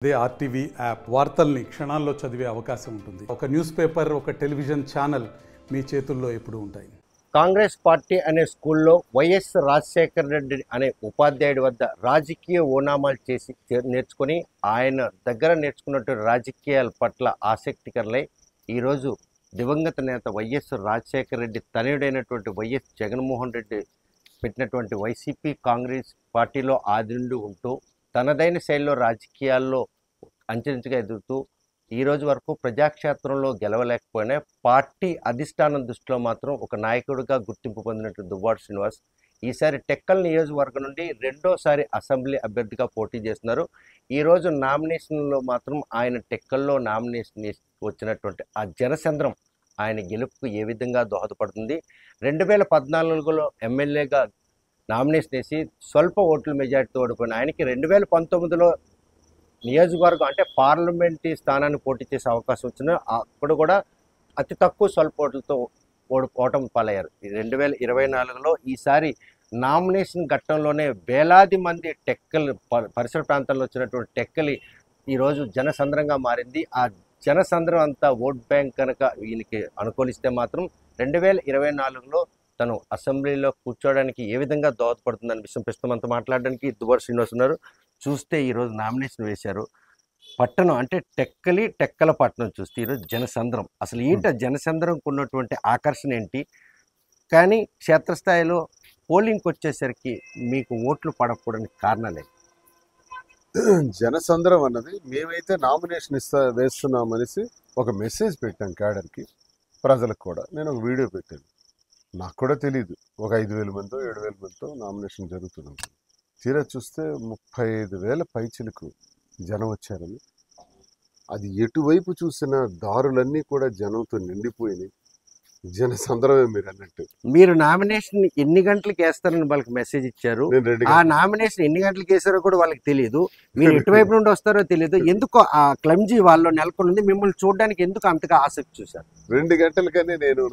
అదే RTV app వార్తల్ని క్షణాల్లో చదివే అవకాశం ఉంటుంది. ఒక న్యూస్ పేపర్, ఒక టెలివిజన్ ఛానల్ మీ చేతుల్లో ఎప్పుడూ ఉంటాయి. కాంగ్రెస్ పార్టీ అనే స్కూల్లో వైఎస్ రాజశేఖర రెడ్డి అనే ఉపాధ్యాయుడి వద్ద రాజకీయ ఓనామాలు చేసి నేర్చుకుని ఆయన దగ్గర నేర్చుకున్నటువంటి రాజకీయాల పట్ల ఆసక్తికరలై ఈరోజు దివంగత నేత వైఎస్ రాజశేఖర రెడ్డి తనయుడైనటువంటి వైఎస్ జగన్మోహన్ రెడ్డి పెట్టినటువంటి వైసీపీ కాంగ్రెస్ పార్టీలో ఆదిండు ఉంటూ తనదైన శైలిలో రాజకీయాల్లో అంచెంచుగా ఎదుగుతూ ఈ రోజు వరకు ప్రజాక్షేత్రంలో గెలవలేకపోయినా పార్టీ అధిష్టానం దృష్టిలో మాత్రం ఒక నాయకుడిగా గుర్తింపు పొందినటువంటి దువ్వాడ శ్రీనివాస్ ఈసారి టెక్కల్ నియోజకవర్గం నుండి రెండోసారి అసెంబ్లీ అభ్యర్థిగా పోటీ చేస్తున్నారు. ఈరోజు నామినేషన్లో మాత్రం ఆయన టెక్కల్లో నామినేషన్ వచ్చినటువంటి ఆ జనసంద్రం ఆయన గెలుపుకు ఏ విధంగా దోహదపడుతుంది? 2014లో ఎమ్మెల్యేగా నామినేషన్ వేసి స్వల్ప ఓట్ల మెజార్టీతో ఓడిపోయిన ఆయనకి 2019లో నియోజకవర్గం అంటే పార్లమెంటరీ స్థానాన్ని పోటీ చేసే అవకాశం వచ్చిన అప్పుడు కూడా అతి తక్కువ స్వల్ప ఓట్లతో ఓటమి పాలయ్యారు. 2024లో ఈసారి నామినేషన్ ఘట్టంలోనే వేలాది మంది టెక్కలి పరిసర ప్రాంతాల్లో వచ్చినటువంటి టెక్కలి ఈరోజు జనసంద్రంగా మారింది. ఆ జనసంద్రం అంతా ఓట్ బ్యాంక్ కనుక ఈయనకి అనుకూలిస్తే మాత్రం 2024లో తను అసెంబ్లీలో కూర్చోవడానికి ఏ విధంగా దోహదపడుతుందనే విషయం ప్రస్తుతం అంతా మాట్లాడడానికి దువ్వాడ శ్రీనివాస్ ఉన్నారు. చూస్తే ఈరోజు నామినేషన్ వేశారు. పట్టణం అంటే టెక్కల పట్టణం చూస్తే ఈరోజు జనసంద్రం. అసలు ఏంటి జనసంద్రంకు ఉన్నటువంటి ఆకర్షణ ఏంటి? కానీ క్షేత్రస్థాయిలో పోలింగ్కి వచ్చేసరికి మీకు ఓట్లు పడకపోవడానికి కారణాలే. జనసంద్రం అన్నది మేమైతే నామినేషన్ వేస్తున్నామనేసి ఒక మెసేజ్ పెట్టాం క్యాడర్కి, ప్రజలకు కూడా. నేను ఒక వీడియో పెట్టాను. నాకు కూడా తెలియదు ఒక 5,000 మందో 7,000 మందితో నామినేషన్ జరుగుతుంది. తీరా చూస్తే 35,000 పైచిలకు జనం వచ్చారని. అది ఎటువైపు చూసిన దారులన్నీ కూడా జనంతో నిండిపోయినాయి. జనసంద్రమే మీరు అన్నట్టు. మీరు నామినేషన్ ఎన్ని గంటలకు వేస్తారని వాళ్ళకి మెసేజ్ ఇచ్చారు. ఆ నామినేషన్ ఎన్ని గంటలకు వేసారో కూడా వాళ్ళకి తెలియదు. మీరు ఎటువైపు నుండి వస్తారో తెలియదు. ఎందుకు ఆ క్లమ్జీ వాళ్ళు నెలకొని మిమ్మల్ని చూడడానికి ఎందుకు అంతగా ఆసక్తి చూశారు? 2 గంటలకనే నేను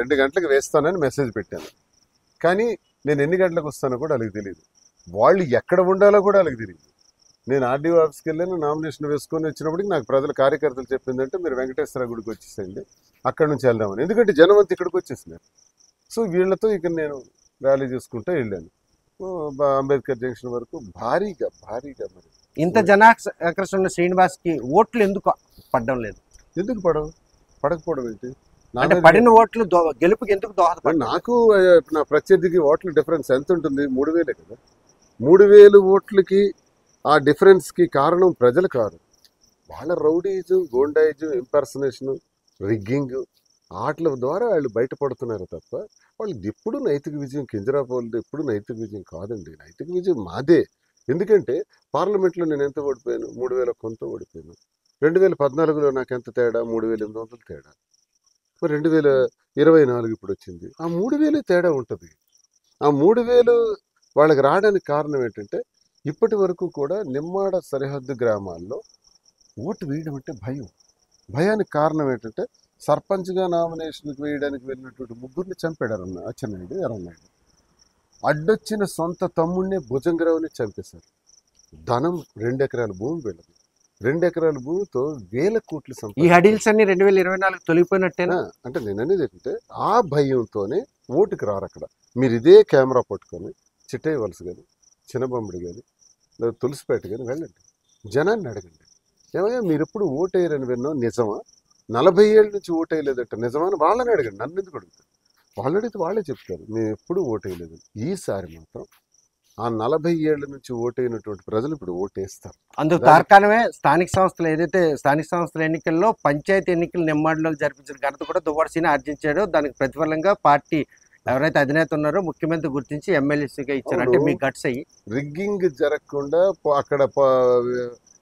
2 గంటలకు వేస్తానని మెసేజ్ పెట్టాను. కానీ నేను ఎన్ని గంటలకు వస్తానో కూడా వాళ్ళకి తెలియదు. వాళ్ళు ఎక్కడ ఉండాలో కూడా వాళ్ళకి తెలియదు. నేను ఆర్డీఓ ఆఫీస్కి వెళ్ళాను, నామినేషన్ వేసుకొని వచ్చినప్పటికి నాకు ప్రజల కార్యకర్తలు చెప్పిందంటే మీరు వెంకటేశ్వర గుడికి వచ్చేసేయండి, అక్కడ నుంచి వెళ్దామని. ఎందుకంటే జనం అంతా ఇక్కడికి వచ్చేసినారు. సో వీళ్ళతో ఇక్కడ నేను ర్యాలీ చేసుకుంటూ వెళ్ళాను అంబేద్కర్ జంక్షన్ వరకు. భారీగా మరి ఇంత జనాకర్షణ ఉన్న శ్రీనివాస్కి ఓట్లు ఎందుకు పడడం లేదు? ఎందుకు పడకపోవడం ఏంటి? అంటే పడిన ఓట్లు గెలుపుకి ఎందుకు దోహదపడి? నాకు నా ప్రత్యర్థికి ఓట్ల డిఫరెన్స్ ఎంత ఉంటుంది? 3,000 కదా. 3,000 ఓట్లకి ఆ డిఫరెన్స్కి కారణం ప్రజలు కాదు. వాళ్ళ రౌడీజు, గోండాయిజు, ఇంపర్సనేషను, రిగ్గింగ్ ఆటల ద్వారా వాళ్ళు బయటపడుతున్నారు తప్ప వాళ్ళు ఎప్పుడు నైతిక విజయం, కింజరాపు వాళ్ళది ఎప్పుడు నైతిక విజయం కాదండి. నైతిక విజయం మాదే. ఎందుకంటే పార్లమెంట్లో నేను ఎంత ఓడిపోయాను? 3,000 కొంత ఓడిపోయాను. 2014లో నాకు ఎంత తేడా? 3,800 తేడా. 2024 ఇప్పుడు వచ్చింది. ఆ 3,000 తేడా ఉంటుంది. ఆ 3,000 వాళ్ళకి రావడానికి కారణం ఏంటంటే ఇప్పటి వరకు కూడా నిమ్మాడ సరిహద్దు గ్రామాల్లో ఓటు వేయడం అంటే భయానికి కారణం ఏంటంటే సర్పంచ్గా నామినేషన్కి వేయడానికి వెళ్ళినటువంటి 3 చంపాడు అచ్చెన్నాయుడు, ఎర్రన్నాయుడు. అడ్డొచ్చిన సొంత తమ్ముడిని భుజంగరావుని చంపేశారు. ధనం 2 ఎకరాల భూమి వెళ్ళదు. 2 ఎకరాల భూమితో 1,000 కోట్లు సంపాదించారు. ఈ హడిల్స్ అన్ని 2024 తొలిగిపోయినట్టేనా? అంటే నేను అనేది ఏంటంటే ఆ భయంతోనే ఓటుకి రారు. అక్కడ మీరు ఇదే కెమెరా పట్టుకొని చిట్టయ్య వలస కానీ, చిన్నబొమ్మడి కానీ, లేదా తులసిపేట కానీ వెళ్ళండి, జనాన్ని అడగండి, ఏమయ్యా మీరు ఎప్పుడు ఓటేయరని విన్నాం, నిజమా? 40 ఏళ్ళ నుంచి ఓటేయలేదట, నిజమా అని వాళ్ళని అడగండి. నన్ను ఎందుకు అడుగుతారు? వాళ్ళు అడిగితే వాళ్ళే చెప్తారు మేము ఎప్పుడు ఓటేయలేదు. ఈసారి మాత్రం ఆ 40 ఏళ్ల నుంచి ఓటైనటువంటి ప్రజలు ఇప్పుడు ఓటేస్తారు. అందుకు కారణమే స్థానిక సంస్థలు. ఏదైతే స్థానిక సంస్థల ఎన్నికల్లో పంచాయతీ ఎన్నికలు నిమ్మాడిలో జరిపించిన ఘనత కూడా దువ్వాడ శ్రీని ఆర్జించాడు. దానికి ప్రతిఫలంగా పార్టీ ఎవరైతే అధినేత ఉన్నారో ముఖ్యమంత్రి గుర్తించి ఎమ్మెల్యేసీగా ఇచ్చారు. అంటే మీ గట్స్ అయ్యి రిగ్గింగ్ జరగకుండా, అక్కడ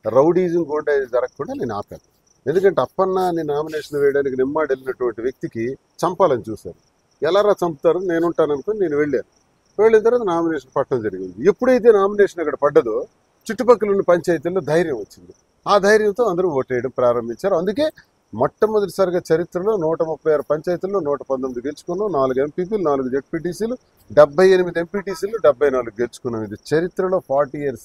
రౌడీజం కూడా జరగకుండా నేను ఆపాను. ఎందుకంటే అప్పన్న నేను నామినేషన్ వేయడానికి నిమ్మాడు వెళ్ళినటువంటి వ్యక్తికి చంపాలని చూశారు. ఎలారా చంపుతారు? నేను ఉంటాను అనుకుని నేను వెళ్ళాను. వెళ్ళిన తర్వాత నామినేషన్ పట్టడం జరిగింది. ఎప్పుడైతే నామినేషన్ అక్కడ పడ్డదో చుట్టుపక్కల ఉన్న పంచాయతీల్లో ధైర్యం వచ్చింది. ఆ ధైర్యంతో అందరూ ఓటేయడం ప్రారంభించారు. అందుకే మొట్టమొదటిసారిగా చరిత్రలో 136 పంచాయతీల్లో 119 గెలుచుకున్నాం. 4 ఎంపీపీలు, 4 జెడ్పీటీసీలు, 78 ఎంపీటీసీలు, 74 గెలుచుకున్నాం. ఇది చరిత్రలో 40 years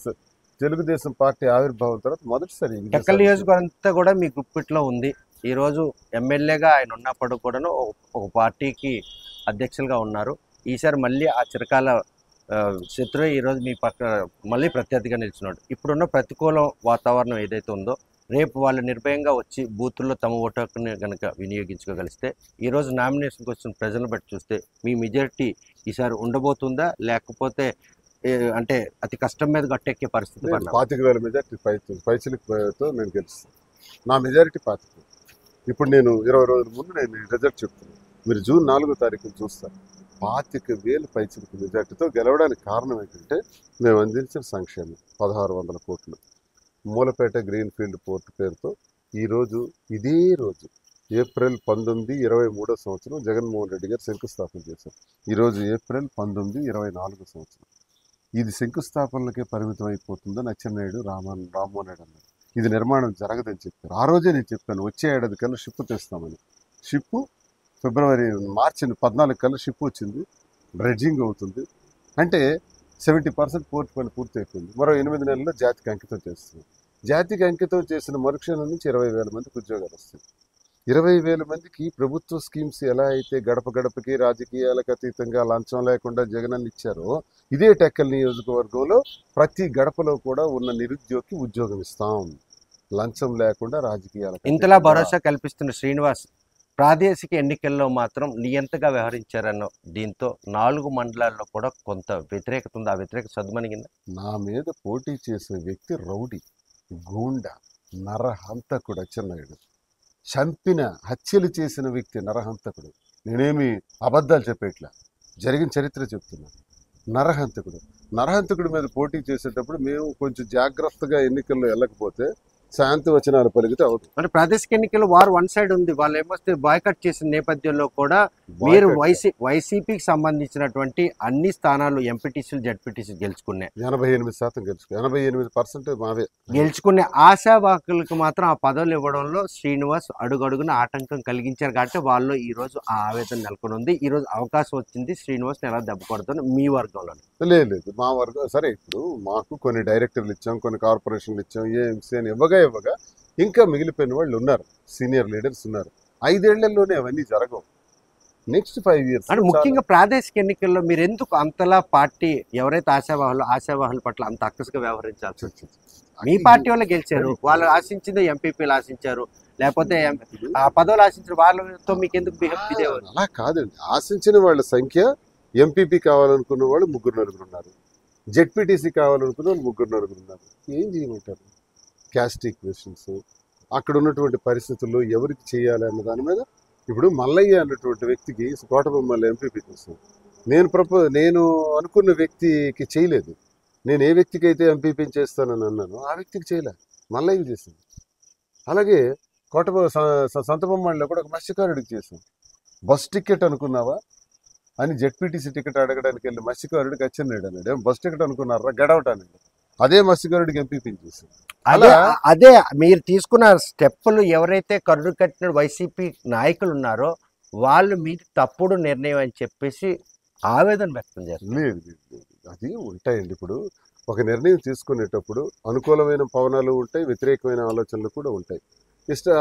తెలుగుదేశం పార్టీ ఆవిర్భావం తర్వాత మొదటిసారి ఈ విజయ టెక్కల్ సాధించారు. నియోజకవర్గం అంతా కూడా మీ గుప్పిట్లో ఉంది. ఈరోజు ఎమ్మెల్యేగా ఆయన ఉన్నప్పుడు కూడాను ఒక పార్టీకి అధ్యక్షులుగా ఉన్నారు. ఈసారి మళ్ళీ ఆ చిరకాల శత్రువు ఈరోజు మీ పక్క మళ్ళీ ప్రత్యర్థిగా నిలిచినాడు. ఇప్పుడున్న ప్రతికూల వాతావరణం ఏదైతే ఉందో రేపు వాళ్ళు నిర్భయంగా వచ్చి బూతుల్లో తమ ఓటు హక్కుని కనుక వినియోగించుకోగలిస్తే ఈరోజు నామినేషన్కి వచ్చిన ప్రజలను బట్టి చూస్తే మీ మెజారిటీ ఈసారి ఉండబోతుందా, లేకపోతే అంటే అతి కష్టం మీద గట్టెక్కే పరిస్థితి నేను పడినా? 25,000 మెజార్టీ పైచిలతో నేను గెలుస్తాను. నా మెజారిటీ 25,000. ఇప్పుడు నేను 20 రోజుల ముందు నేను రిజల్ట్ చెప్తున్నాను. మీరు జూన్ 4వ తారీఖున చూస్తారు. 25,000 పైచిలకు మెజార్టీతో గెలవడానికి కారణం ఏంటంటే మేము అందించిన సంక్షేమం 1600 కోట్లు. మూలపేట గ్రీన్ ఫీల్డ్ పోర్ట్ పేరుతో ఈరోజు ఇదే రోజు ఏప్రిల్ 19, 23వ సంవత్సరం జగన్మోహన్ రెడ్డి గారు శంకుస్థాపన చేశారు. ఈరోజు ఏప్రిల్ 19, 24వ సంవత్సరం. ఇది శంకుస్థాపనలకే పరిమితం అయిపోతుందని అచ్చెన్నాయుడు రామ్మోహన్ రెడ్డి అన్నారు. ఇది నిర్మాణం జరగదని చెప్పారు. ఆ రోజే నేను చెప్పాను వచ్చే ఏడాది కల్లా షిప్ తెస్తామని. షిప్పు మార్చి 14 కల్లా షిప్ వచ్చింది. డ్రెడ్జింగ్ అవుతుంది. అంటే 70% పోర్ట్ పని పూర్తి అయిపోయింది. మరో 8 నెలల్లో జాతికి అంకితం చేస్తున్నాం. జాతికి అంకితం చేసిన మరుక్షణం నుంచి 20,000 మందికి ఉద్యోగాలు వస్తాయి. 20,000 మందికి ప్రభుత్వ స్కీమ్స్ ఎలా అయితే గడప గడపకి రాజకీయాలకు అతీతంగా లంచం లేకుండా జగనన్న ఇచ్చారో ఇదే టెక్కల్ నియోజకవర్గంలో ప్రతి గడపలో కూడా ఉన్న నిరుద్యోగికి ఉద్యోగం ఇస్తాం. లంచం లేకుండా రాజకీయాలకు ఇంతలా భరోసా కల్పిస్తున్న శ్రీనివాస్ ప్రాదేశిక ఎన్నికల్లో మాత్రం నియంతగా వ్యవహరించారన్న దీంతో 4 మండలాల్లో కూడా కొంత వ్యతిరేకత ఉంది. ఆ వ్యతిరేకత సద్దుమణిగిందా? నా మీద పోటీ చేసే వ్యక్తి రౌడీ, గూండా, నరహంతకుడు అచ్చెన్నాయుడు. హత్యలు చేసిన వ్యక్తి నరహంతకుడు. నేనేమి అబద్ధాలు చెప్పేట్లా, జరిగిన చరిత్ర చెప్తున్నాను. నరహంతకుడి మీద పోటీ చేసేటప్పుడు మేము కొంచెం జాగ్రత్తగా ఎన్నికల్లో వెళ్ళకపోతే శాంతి వచనాలు పలికితే అవుతుంది. అంటే ప్రాదేశిక ఎన్నికల్లో వారు వన్ సైడ్ ఉంది. వాళ్ళు ఏమొస్తే బాయ్కట్ చేసిన నేపథ్యంలో కూడా మీరు వైసీపీకి సంబంధించినటువంటి అన్ని స్థానాలు ఎంపీటీసీలు జడ్పీటీసీలు గెలుచుకున్నాయి. 88% గెలుచుకో 88% మావే గెలుచుకునే ఆశావాకులకు మాత్రం ఆ పదవులు ఇవ్వడంలో శ్రీనివాస్ అడుగడుగున ఆటంకం కలిగించారు. కాబట్టి వాళ్ళు ఈ రోజు ఆ ఆవేదన నెలకొని ఉంది. ఈ రోజు అవకాశం వచ్చింది శ్రీనివాస్ ఎలా దెబ్బ కొడతాను మీ వర్గంలో. లేదు మా వర్గం సరే. ఇప్పుడు మాకు కొన్ని డైరెక్టర్లు ఇచ్చాం, కొన్ని కార్పొరేషన్లు ఇచ్చాం, ఏఎంసీ అని ఇవ్వగా ఇంకా మిగిలిపోయిన వాళ్ళు ఉన్నారు, సీనియర్ లీడర్స్ ఉన్నారు. 5 ఏళ్లలోనే అవన్నీ జరగవు. Next 5 years. అంటే ముఖ్యంగా ప్రాదేశిక ఎన్నికల్లో మీరు ఎందుకు అంతలా పార్టీ ఎవరైతే ఆశావాహుల పట్ల అంత అక్కసుగా వ్యవహరించాల్సి వచ్చింది? మీ పార్టీ వాళ్ళు గెలిచారు, వాళ్ళు ఆశించింది ఎంపీపీలు ఆశించారు, లేకపోతే ఆ పదవులు ఆశించిన వాళ్ళతో మీకు ఎందుకు బిహేవ్? అలా కాదండి. ఆశించిన వాళ్ళ సంఖ్య ఎంపీపీ కావాలనుకున్న వాళ్ళు 3-4 ఉన్నారు, జెడ్పీటీసీ కావాలనుకున్న వాళ్ళు 3-4 ఉన్నారు. ఏం చేయమంటారు? క్యాస్ట్ ఈక్వేషన్స్, అక్కడ ఉన్నటువంటి పరిస్థితుల్లో ఎవరికి చేయాలి అన్న దాని మీద. ఇప్పుడు మల్లయ్య అన్నటువంటి వ్యక్తికి కోటబొమ్మల ఎంపీపీ చేస్తాను. నేను అనుకున్న వ్యక్తికి చేయలేదు. నేను ఏ వ్యక్తికి అయితే ఎంపీపీ చేస్తానని అన్నాను ఆ వ్యక్తికి చేయలే, మల్లయ్యకి చేశాను. అలాగే సంతబొమ్మలో కూడా ఒక మత్స్యకారుడికి చేశాను. బస్ టికెట్ అనుకున్నావా అని జెడ్పీటీసీ టికెట్ అడగడానికి వెళ్ళి మత్స్యకారుడికి అచ్చెన్నాయుడు అన్నాడు. బస్ టికెట్ అనుకున్నారా గడవటానికి, అదే మత్స్యకారుడికి ఎంపీపీ చేశాను. అదే మీరు తీసుకున్న స్టెప్పులు ఎవరైతే కరుడు కట్టిన వైసీపీ నాయకులు ఉన్నారో వాళ్ళు మీద తప్పుడు నిర్ణయం అని చెప్పేసి ఆవేదన వ్యక్తం చేస్తారు. లేదు అది ఉంటాయండి. ఇప్పుడు ఒక నిర్ణయం తీసుకునేటప్పుడు అనుకూలమైన పవనాలు ఉంటాయి, వ్యతిరేకమైన ఆలోచనలు కూడా ఉంటాయి.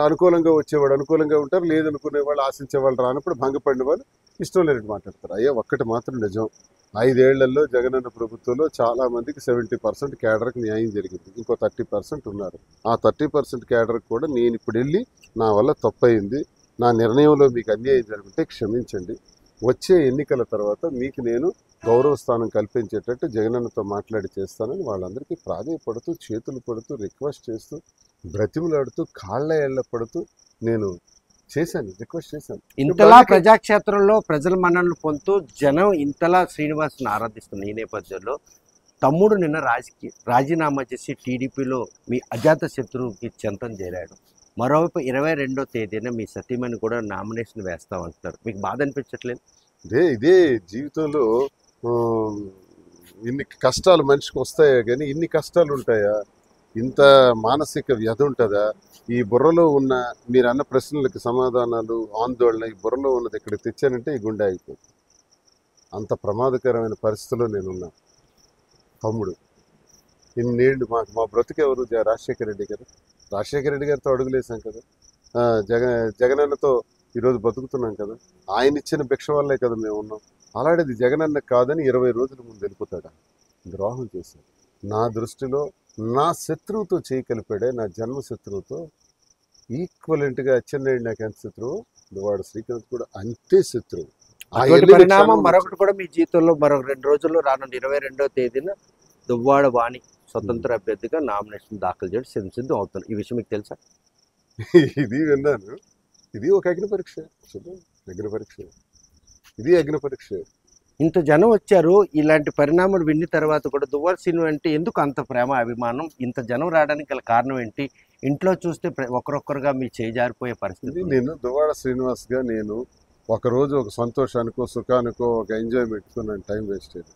అనుకూలంగా వచ్చేవాడు అనుకూలంగా ఉంటారు, లేదనుకునే వాళ్ళు ఆశించే వాళ్ళు రానప్పుడు భంగపడిన వాళ్ళు ఇష్టం లేనట్టు మాట్లాడతారు. అయ్యా ఒక్కటి మాత్రం నిజం, 5 ఏళ్లలో జగనన్న ప్రభుత్వంలో చాలా మందికి 70% క్యాడర్కి న్యాయం జరిగింది. ఇంకో 30% ఉన్నారు. ఆ 30% క్యాడర్కి కూడా నేను ఇప్పుడు వెళ్ళి నా వల్ల తప్పయింది, నా నిర్ణయంలో మీకు అన్యాయం జరుగుంటే క్షమించండి, వచ్చే ఎన్నికల తర్వాత మీకు నేను గౌరవ స్థానం కల్పించేటట్టు జగనన్నతో మాట్లాడి చేస్తానని వాళ్ళందరికీ ప్రాధేయపడుతూ, చేతులు పడుతూ, రిక్వెస్ట్ చేస్తూ, బ్రతిమలాడుతూ, కాళ్ళ ఏళ్ల పడుతూ నేను రిక్వెస్ట్ చేశాను. ఇంతలా ప్రజాక్షేత్రంలో ప్రజల మన్ననలు పొందుతూ జనం ఇంతలా శ్రీనివాస్ని ఆరాధిస్తున్న ఈ నేపథ్యంలో తమ్ముడు నిన్న రాజీనామా చేసి టీడీపీలో మీ అజాత శత్రువుకి చెంతం చేరాడు. మరోవైపు 22వ తేదీన మీ సతీమణి కూడా నామినేషన్ వేస్తామంటున్నారు. మీకు బాధ అనిపించట్లేదు? ఇదే జీవితంలో ఇన్ని కష్టాలు మనిషికి వస్తాయా కానీ ఇన్ని కష్టాలు ఉంటాయా, ఇంత మానసిక వ్యధ ఉంటుందా? ఈ బుర్రలో ఉన్న మీరు అన్న ప్రశ్నలకు సమాధానాలు, ఆందోళన ఈ బుర్రలో ఉన్నది ఇక్కడికి తెచ్చానంటే ఈ గుండె అయిపోతుంది. అంత ప్రమాదకరమైన పరిస్థితిలో నేనున్నా. తమ్ముడు ఇన్నేళ్ళు మా బ్రతుకు ఎవరు రాజశేఖర రెడ్డి గారు. రాజశేఖర రెడ్డి గారితో అడుగులేసాం కదా, జగనన్నతో ఈరోజు బతుకుతున్నాం కదా, ఆయన ఇచ్చిన భిక్ష వల్లే కదా మేము ఉన్నాం. అలాంటిది జగనన్న కాదని 20 రోజుల ముందు వెళ్ళిపోతాడా? ద్రోహం చేశాడు. నా దృష్టిలో నా శత్రువుతో చేయి కలిపాడే, నా జన్మ శత్రువుతో ఈక్వలెంట్గా. అచ్చెన్నాయుడు నాకు ఎంత శత్రువు, దువ్వాడ శ్రీకాంత్ కూడా అంతే శత్రువు. అటువంటి పరిణామం మరొకటి కూడా మీ జీవితంలో మరొక 2 రోజుల్లో రానున్న 22వ తేదీన దువ్వాడ వాణి స్వతంత్ర అభ్యర్థిగా నామినేషన్ దాఖలు చేయడం సిద్ధం అవుతుంది. ఈ విషయం మీకు తెలుసా? ఇది విన్నాను. ఇది ఒక అగ్ని పరీక్ష, చూద్దాం. అగ్ని పరీక్ష, ఇది అగ్ని పరీక్ష. ఇంత జనం వచ్చారు. ఇలాంటి పరిణామాలు విన్న తర్వాత కూడా దువ్వాడ శ్రీను అంటే ఎందుకు అంత ప్రేమ అభిమానం? ఇంత జనం రావడానికి గల కారణం ఏంటి? ఇంట్లో చూస్తే ఒకరొక్కరుగా మీ చేజారిపోయే పరిస్థితి. నేను దువ్వాడ శ్రీనివాస్గా నేను ఒకరోజు ఒక సంతోషానికో సుఖానికో ఒక ఎంజాయ్మెంట్కో నేను టైం వేస్ట్ చేయను.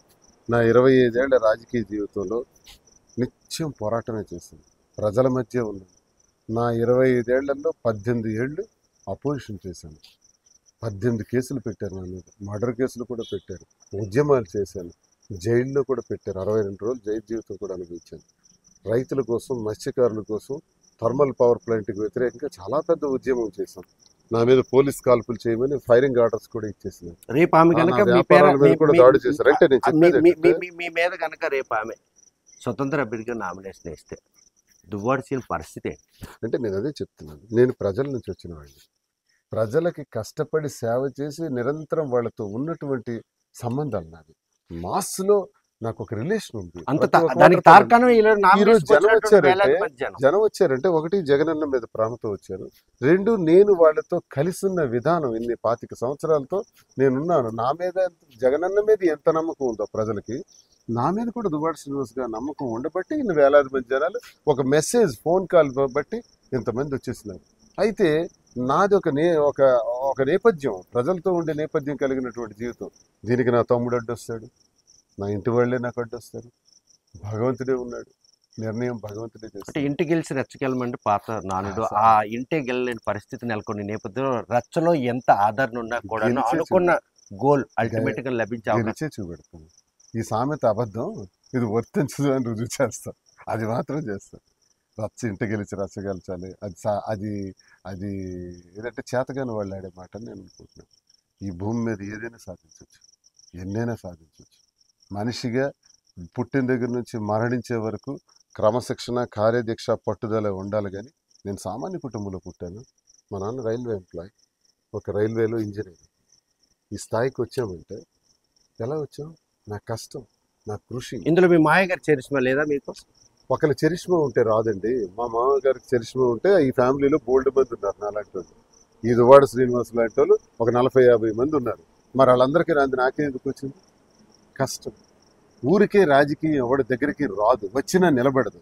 నా 25 ఏళ్ల రాజకీయ జీవితంలో నిత్యం పోరాటమే చేశాను, ప్రజల మధ్య ఉన్నాను. నా 25 ఏళ్లలో 18 ఏళ్ళు అపోజిషన్ చేశాను. 18 కేసులు పెట్టారు నా మీద, మర్డర్ కేసులు కూడా పెట్టారు, ఉద్యమాలు చేశాను, జైల్లో కూడా పెట్టారు. 62 రోజులు జైలు జీవితం కూడా అనుభవించాను. రైతుల కోసం, మత్స్యకారుల కోసం, థర్మల్ పవర్ ప్లాంట్కి వ్యతిరేకంగా చాలా పెద్ద ఉద్యమం చేశాం. నా మీద పోలీస్ కాల్పులు చేయమని ఫైరింగ్ ఆర్డర్స్ కూడా ఇచ్చేసినారు. రేపు ఆమె కనుక కూడా దాడి చేశారు. అంటే నేను చెప్పేది మీ మీద కనుక రేపు ఆమె స్వతంత్ర అభ్యర్థిగా నామినేషన్ వేస్తే దువ్వాడ శ్రీను పరిస్థితి అంటే నేను అదే చెప్తున్నాను. నేను ప్రజల నుంచి వచ్చిన వాడిని. ప్రజలకి కష్టపడి సేవ చేసి నిరంతరం వాళ్ళతో ఉన్నటువంటి సంబంధాలు నాది. మాస్లో నాకు ఒక రిలేషన్ ఉంది. దానికి తార్కాణం ఈరోజు జనం వచ్చారంటే ఒకటి జగనన్న మీద ప్రేమతో వచ్చారు, 2 నేను వాళ్ళతో కలిసి ఉన్న విధానం. ఇన్ని 25 సంవత్సరాలతో నేనున్నాను. నా మీద జగనన్న మీద ఎంత నమ్మకం ఉందో ప్రజలకి, నా మీద కూడా దువ్వాడ శ్రీనివాస్ గారు నమ్మకం ఉండబట్టి ఇన్ని వేలాది మంది జనాలు ఒక మెసేజ్, ఫోన్ కాల్ బట్టి ఇంతమంది వచ్చేసినారు. అయితే నాది ఒక నేపథ్యం, ప్రజలతో ఉండే నేపథ్యం కలిగినటువంటి జీవితం. దీనికి నా తమ్ముడు అడ్డొస్తాడు, నా ఇంటి వాళ్ళే నాకు అడ్డొస్తారు, భగవంతుడే ఉన్నాడు, నిర్ణయం భగవంతుడే చేస్తాడు. ఇంటి గెలిచి రెచ్చగెలమంటే పాత నానుడు. ఆ ఇంటే గెలలేని పరిస్థితి నెలకొని నేపథ్యంలో రచ్చలో ఎంత ఆదరణ ఉన్నా కూడా అనుకున్న గోల్ అల్టిమేట్ గా లభించే చూపెడతాను. ఈ సామెత అబద్ధం, ఇది వర్తించదు అని రుజువు చేస్తాం. అది మాత్రం చేస్తాం. రచ్చ ఇంటి గెలిచి రచ్చగెలచాలి, అది అది ఏదంటే చేతగాని వాళ్ళు ఆడే మాట అని నేను అనుకుంటున్నాను. ఈ భూమి మీద ఏదైనా సాధించవచ్చు, ఎన్నైనా సాధించవచ్చు. మనిషిగా పుట్టిన దగ్గర నుంచి మరణించే వరకు క్రమశిక్షణ, కార్యదీక్ష, పట్టుదల ఉండాలి. కానీ నేను సామాన్య కుటుంబంలో పుట్టాను. మా నాన్న రైల్వే ఎంప్లాయ్, ఒక రైల్వేలో ఇంజనీర్. ఈ స్థాయికి వచ్చామంటే ఎలా వచ్చాం? నా కష్టం, నా కృషి. ఇందులో మీ మాయగారి చరిష్మా లేదా మీకు? ఒకరి చరిష్మా ఉంటే రాదండి. మా మామగారికి చరిష్మా ఉంటే ఈ ఫ్యామిలీలో బోల్డ్ మంది ఉన్నారు నాలాంటి వాళ్ళు. ఈ దువ్వాడ శ్రీనివాస్ లాంటి వాళ్ళు ఒక 40-50 మంది ఉన్నారు. మరి వాళ్ళందరికీ నాకే ఎందుకు వచ్చింది? కష్టం. ఊరికే రాజకీయం ఎవడి దగ్గరికి రాదు, వచ్చినా నిలబడదు.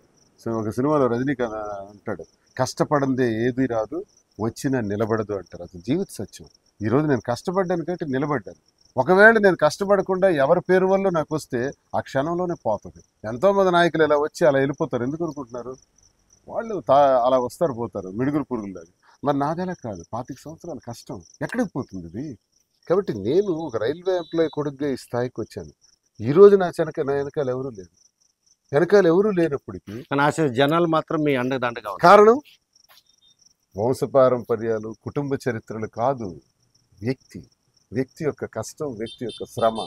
ఒక సినిమాలో రజనీకాంత్ అంటాడు, కష్టపడందే ఏది రాదు, వచ్చినా నిలబడదు అంటారు. అది జీవిత సత్యం. ఈరోజు నేను కష్టపడ్డాను కాబట్టి నిలబడ్డాను. ఒకవేళ నేను కష్టపడకుండా ఎవరి పేరు వల్ల నాకు వస్తే ఆ క్షణంలోనే పోతుంది. ఎంతోమంది నాయకులు ఇలా వచ్చి అలా వెళ్ళిపోతారు. ఎందుకు అనుకుంటున్నారు? వాళ్ళు అలా వస్తారు పోతారు, మిడుగురు పురుగులాగా. మరి నాదలా కాదు, 25 సంవత్సరాల కష్టం ఎక్కడికి పోతుంది ఇది? కాబట్టి నేను ఒక రైల్వే ఎంప్లాయీ కొడుకుగా ఈ స్థాయికి వచ్చాను. ఈరోజు నా వెనకాల ఎవరూ లేరు. వెనకాల ఎవరూ లేనప్పటికీ జనాలు మాత్రం మీ అండదండగా. కారణం వంశపారంపర్యాలు, కుటుంబ చరిత్రలు కాదు, వ్యక్తి యొక్క కష్టం, వ్యక్తి యొక్క శ్రమ,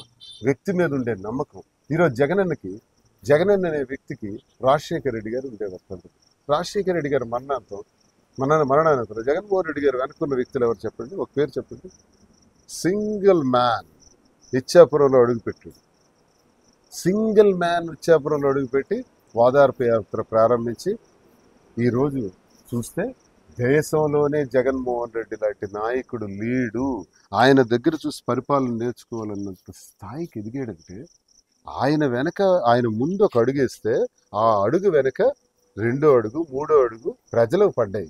వ్యక్తి మీద ఉండే నమ్మకం. ఈరోజు జగనన్న అనే వ్యక్తికి రాజశేఖర రెడ్డి గారు ఉండేవారు. రాజశేఖర రెడ్డి గారు మరణానంతరం జగన్మోహన్ రెడ్డి గారు అనుకున్న వ్యక్తులు ఎవరు చెప్పండి? ఒక పేరు చెప్పండి. సింగిల్ మ్యాన్ ఇచ్చాపురంలో అడుగుపెట్టాడు. సింగిల్ మ్యాన్ ఇచ్చాపురంలో అడుగుపెట్టి ఓదార్పు యాత్ర ప్రారంభించి ఈరోజు చూస్తే దేశంలోనే జగన్మోహన్ రెడ్డి లాంటి నాయకుడు లీడు. ఆయన దగ్గర చూసి పరిపాలన నేర్చుకోవాలన్నంత స్థాయికి ఎదిగాడంటే ఆయన ముందు ఒక అడుగేస్తే ఆ అడుగు వెనక 2వ అడుగు, 3వ అడుగు ప్రజలకు పడ్డాయి,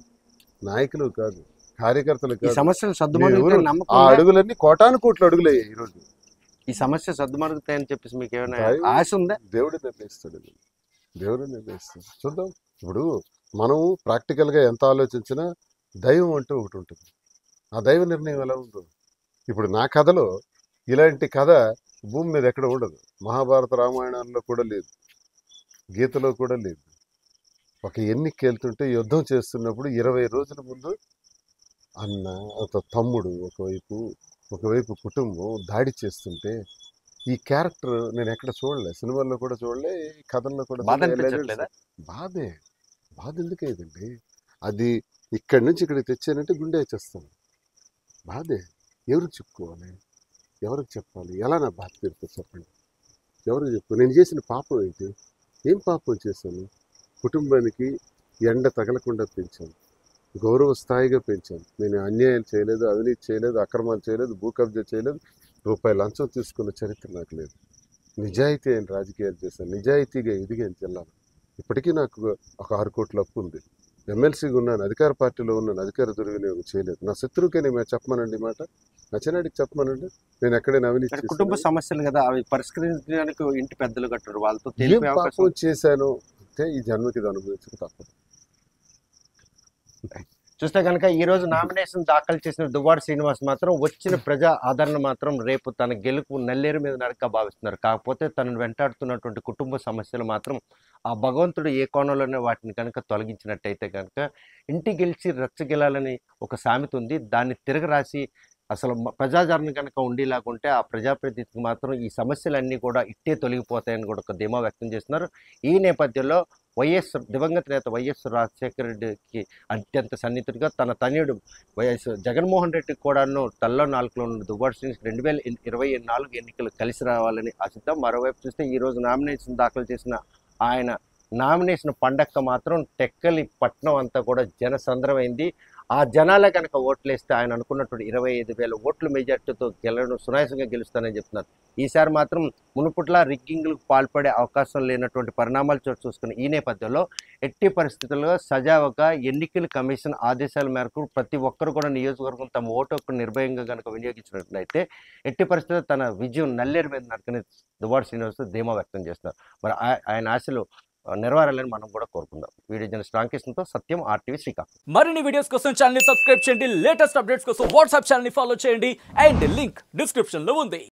నాయకులు కాదు, కార్యకర్తలు కాదు. ఆ అడుగులన్నీ కోటాను కోట్ల అడుగులయ్యాయి. ఈరోజు ఈ సమస్య సద్దుమరుగుతాయని చెప్పేసి మీకు ఏమైనా ఆశ ఉందా? దేవుడు నిర్ణయిస్తాడు. చూద్దాం. ఇప్పుడు మనం ప్రాక్టికల్గా ఎంత ఆలోచించినా దైవం అంటూ ఒకటి ఉంటుంది. ఆ దైవ నిర్ణయం ఎలా ఉందో. ఇప్పుడు నా కథలో ఇలాంటి కథ భూమి మీద ఎక్కడ ఉండదు. మహాభారత రామాయణాల్లో కూడా లేదు. గీతలో కూడా లేదు. ఒక ఎన్నిక వెళ్తుంటే యుద్ధం చేస్తున్నప్పుడు 20 రోజుల ముందు అన్న తమ్ముడు ఒకవైపు కుటుంబం దాడి చేస్తుంటే ఈ క్యారెక్టర్ నేను ఎక్కడ చూడలే, సినిమాల్లో కూడా చూడలే, ఈ కథల్లో కూడా బాధ చూడలే. అనిపించట్లేదా? బాధ ఎందుకైందండి? అది ఇక్కడి నుంచి ఇక్కడికి తెచ్చానంటే గుండె వచ్చేస్తాను. బాధే. ఎవరికి చెప్పుకోవాలి, ఎవరికి చెప్పాలి, ఎలా నా బాధ తీరుతుంది చెప్పండి? ఎవరికి చెప్పు? నేను చేసిన పాపం ఏంటి? ఏం పాపం చేశాను? కుటుంబానికి ఎండ తగలకుండా పెంచాను, గౌరవ స్థాయిగా పెంచాను. నేను అన్యాయం చేయలేదు, అవినీతి చేయలేదు, అక్రమాలు చేయలేదు, భూ కబ్జా చేయలేదు, రూపాయి లంచం తీసుకున్న చరిత్ర నాకు లేదు. నిజాయితీ అయిన రాజకీయాలు చేశాను, నిజాయితీగా ఎదిగాను జిల్లాలో. ఇప్పటికీ నాకు ఒక 6 కోట్ల అప్పు ఉంది. ఎమ్మెల్సీగా ఉన్నాను, అధికార పార్టీలో ఉన్నాను, అధికార దుర్వినియోగం చేయలేదు. నా శత్రువుకే నేను చెప్పమనండి మాట, నచ్చినాడికి చెప్పమనండి. నేను ఎక్కడైనా అవినీతి కుటుంబ సమస్యలు కదా, అవి పరిష్కరించడానికి ఇంటి పెద్దలు కట్టారు, వాళ్ళతో ఏం పాపం చేశాను అంటే ఈ జన్మకి ఇది అనుభవించక తప్పదు. చూస్తే కనుక ఈ రోజు నామినేషన్ దాఖలు చేసిన దువ్వాడ శ్రీనివాస్ మాత్రం వచ్చిన ప్రజా ఆదరణ మాత్రం రేపు తన గెలుపు నల్లేరు మీద నడక భావిస్తున్నారు. కాకపోతే తనను వెంటాడుతున్నటువంటి కుటుంబ సమస్యలు మాత్రం ఆ భగవంతుడు ఏ కోణంలోనే వాటిని కనుక తొలగించినట్టయితే కనుక ఇంటి గెలిచి రచ్చగెలాలని ఒక సామెత ఉంది. దాన్ని తిరగరాసి అసలు ప్రజాదరణ కనుక ఉండేలాగుంటే ఆ ప్రజాప్రతినిధికి మాత్రం ఈ సమస్యలన్నీ కూడా ఇట్టే తొలగిపోతాయని కూడా ఒక ధీమా వ్యక్తం చేస్తున్నారు. ఈ నేపథ్యంలో దివంగత నేత వైఎస్ రాజశేఖర రెడ్డికి అత్యంత సన్నిహితుడిగా తన తనయుడు వైఎస్ జగన్మోహన్ రెడ్డికి కూడాను తల్లో నాలుగులో ఉన్న దువ్వాడ శ్రీనివాస్ 2024 ఎన్నికలు కలిసి రావాలని ఆశిద్దాం. మరోవైపు చూస్తే ఈరోజు నామినేషన్ దాఖలు చేసిన ఆయన నామినేషన్ పండక్క మాత్రం టెక్కలి పట్నం అంతా కూడా జనసంద్రమైంది. ఆ జనాలే కనుక ఓట్లేస్తే ఆయన అనుకున్నటువంటి 25,000 ఓట్ల మెజార్టీతో సునాయాసంగా గెలుస్తానని చెప్తున్నారు. ఈసారి మాత్రం మునుపుట్లా రిగ్గింగ్లకు పాల్పడే అవకాశం లేనటువంటి పరిణామాలు చోటు చూసుకుని ఈ నేపథ్యంలో ఎట్టి పరిస్థితుల్లో సజావుగా ఎన్నికల కమిషన్ ఆదేశాల మేరకు ప్రతి ఒక్కరు కూడా నియోజకవర్గం తమ ఓటు హక్కు నిర్భయంగా కనుక వినియోగించినట్లయితే ఎట్టి పరిస్థితుల్లో తన విజయం నల్లేరు మీద నరకని దువ్వాడ శ్రీనివాస్ ధీమా వ్యక్తం చేస్తున్నారు. మరి ఆయన ఆశలు నెరవేరాలని మనం కూడా కోరుకుందాం. వీడియో జర్నలిస్ట్ రామకృష్ణతో సత్యం, RTV శ్రీకాకుళం. మరిన్ని వీడియోస్ కోసం ఛానల్ ని సబ్స్క్రైబ్ చేయండి, లేటెస్ట్ అప్డేట్స్ కోసం వాట్సాప్ ఛానల్ ని ఫాలో చేయండి అండ్ లింక్ డిస్క్రిప్షన్ లో ఉంది.